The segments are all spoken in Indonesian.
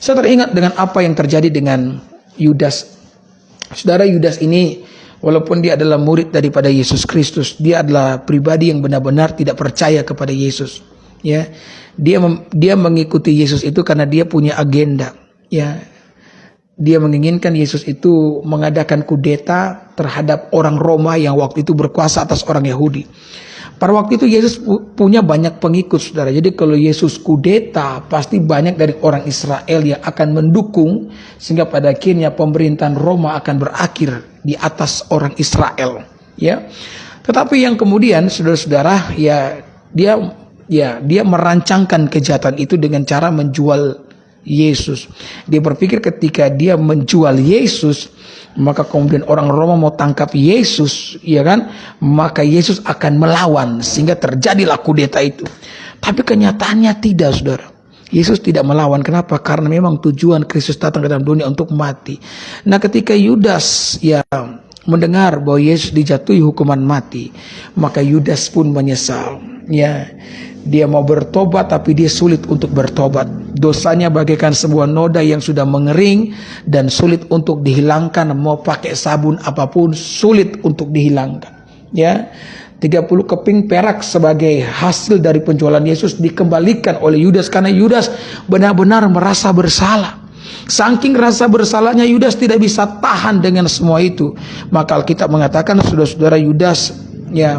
Saya teringat dengan apa yang terjadi dengan Yudas. Saudara, Yudas ini walaupun dia adalah murid daripada Yesus Kristus, dia adalah pribadi yang benar-benar tidak percaya kepada Yesus. Ya, dia mengikuti Yesus itu karena dia punya agenda. Ya, dia menginginkan Yesus itu mengadakan kudeta terhadap orang Roma yang waktu itu berkuasa atas orang Yahudi. Pada waktu itu Yesus punya banyak pengikut, saudara. Jadi kalau Yesus kudeta, pasti banyak dari orang Israel yang akan mendukung, sehingga pada akhirnya pemerintahan Roma akan berakhir di atas orang Israel. Ya, tetapi yang kemudian, saudara-saudara, dia merancangkan kejahatan itu dengan cara menjual Yesus. Dia berpikir ketika dia menjual Yesus, maka kemudian orang Roma mau tangkap Yesus, ya kan? Maka Yesus akan melawan sehingga terjadilah kudeta itu. Tapi kenyataannya tidak, saudara. Yesus tidak melawan. Kenapa? Karena memang tujuan Kristus datang ke dalam dunia untuk mati. Nah, ketika Yudas mendengar bahwa Yesus dijatuhi hukuman mati, maka Yudas pun menyesal. Ya, dia mau bertobat tapi dia sulit untuk bertobat. Dosanya bagaikan sebuah noda yang sudah mengering dan sulit untuk dihilangkan. Mau pakai sabun apapun sulit untuk dihilangkan. Ya, 30 keping perak sebagai hasil dari penjualan Yesus dikembalikan oleh Yudas karena Yudas benar-benar merasa bersalah. Saking rasa bersalahnya Yudas tidak bisa tahan dengan semua itu. Maka Alkitab mengatakan saudara-saudara, Yudas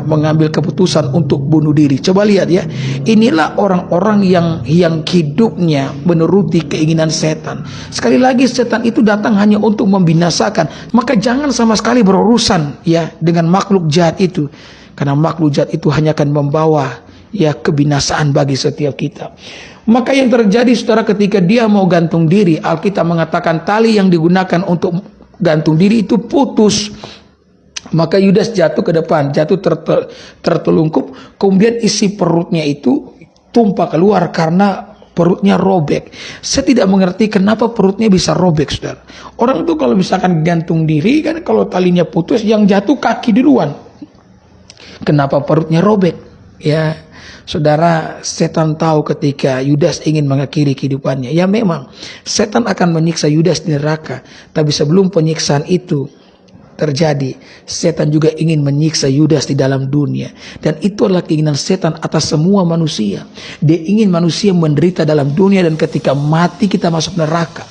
mengambil keputusan untuk bunuh diri. Coba lihat ya, inilah orang-orang yang hidupnya menuruti keinginan setan. Sekali lagi, setan itu datang hanya untuk membinasakan. Maka jangan sama sekali berurusan dengan makhluk jahat itu, karena makhluk jahat itu hanya akan membawa kebinasaan bagi setiap kita. Maka yang terjadi, saudara, ketika dia mau gantung diri, Alkitab mengatakan tali yang digunakan untuk gantung diri itu putus. Maka Yudas jatuh ke depan, jatuh tertelungkup, kemudian isi perutnya itu tumpah keluar karena perutnya robek. Saya tidak mengerti kenapa perutnya bisa robek, saudara. Orang itu kalau misalkan gantung diri, kan kalau talinya putus, yang jatuh kaki duluan. Kenapa perutnya robek? Ya, saudara, setan tahu ketika Yudas ingin mengakhiri kehidupannya. Ya memang, setan akan menyiksa Yudas di neraka. Tapi sebelum penyiksaan itu terjadi, setan juga ingin menyiksa Yudas di dalam dunia. Dan itu adalah keinginan setan atas semua manusia. Dia ingin manusia menderita dalam dunia, dan ketika mati kita masuk neraka.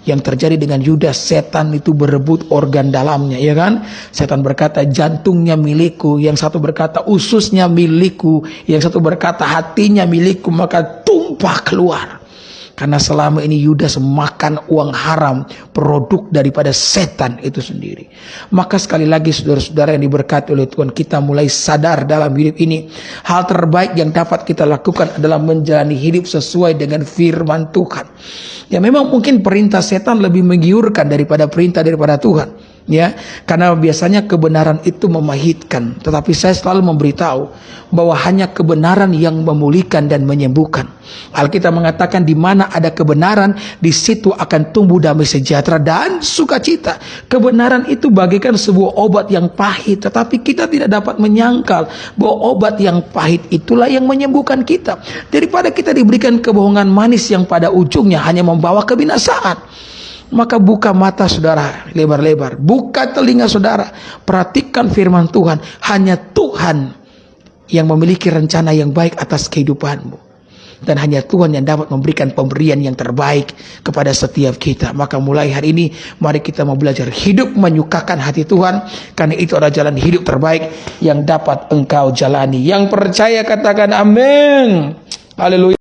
Yang terjadi dengan Yudas, setan itu berebut organ dalamnya, ya kan? Setan berkata jantungnya milikku, yang satu berkata ususnya milikku, yang satu berkata hatinya milikku, maka tumpah keluar. Karena selama ini Yudas makan uang haram, produk daripada setan itu sendiri. Maka sekali lagi saudara-saudara yang diberkati oleh Tuhan, kita mulai sadar dalam hidup ini, hal terbaik yang dapat kita lakukan adalah menjalani hidup sesuai dengan firman Tuhan. Ya memang mungkin perintah setan lebih menggiurkan daripada perintah daripada Tuhan. Ya, karena biasanya kebenaran itu memahitkan, tetapi saya selalu memberitahu bahwa hanya kebenaran yang memulihkan dan menyembuhkan. Alkitab mengatakan di mana ada kebenaran, di situ akan tumbuh damai sejahtera dan sukacita. Kebenaran itu bagaikan sebuah obat yang pahit, tetapi kita tidak dapat menyangkal bahwa obat yang pahit itulah yang menyembuhkan kita, daripada kita diberikan kebohongan manis yang pada ujungnya hanya membawa kebinasaan. Maka buka mata saudara lebar-lebar, buka telinga saudara, perhatikan firman Tuhan. Hanya Tuhan yang memiliki rencana yang baik atas kehidupanmu, dan hanya Tuhan yang dapat memberikan pemberian yang terbaik kepada setiap kita. Maka mulai hari ini mari kita mau belajar hidup menyukakan hati Tuhan, karena itu adalah jalan hidup terbaik yang dapat engkau jalani. Yang percaya katakan amin. Haleluya.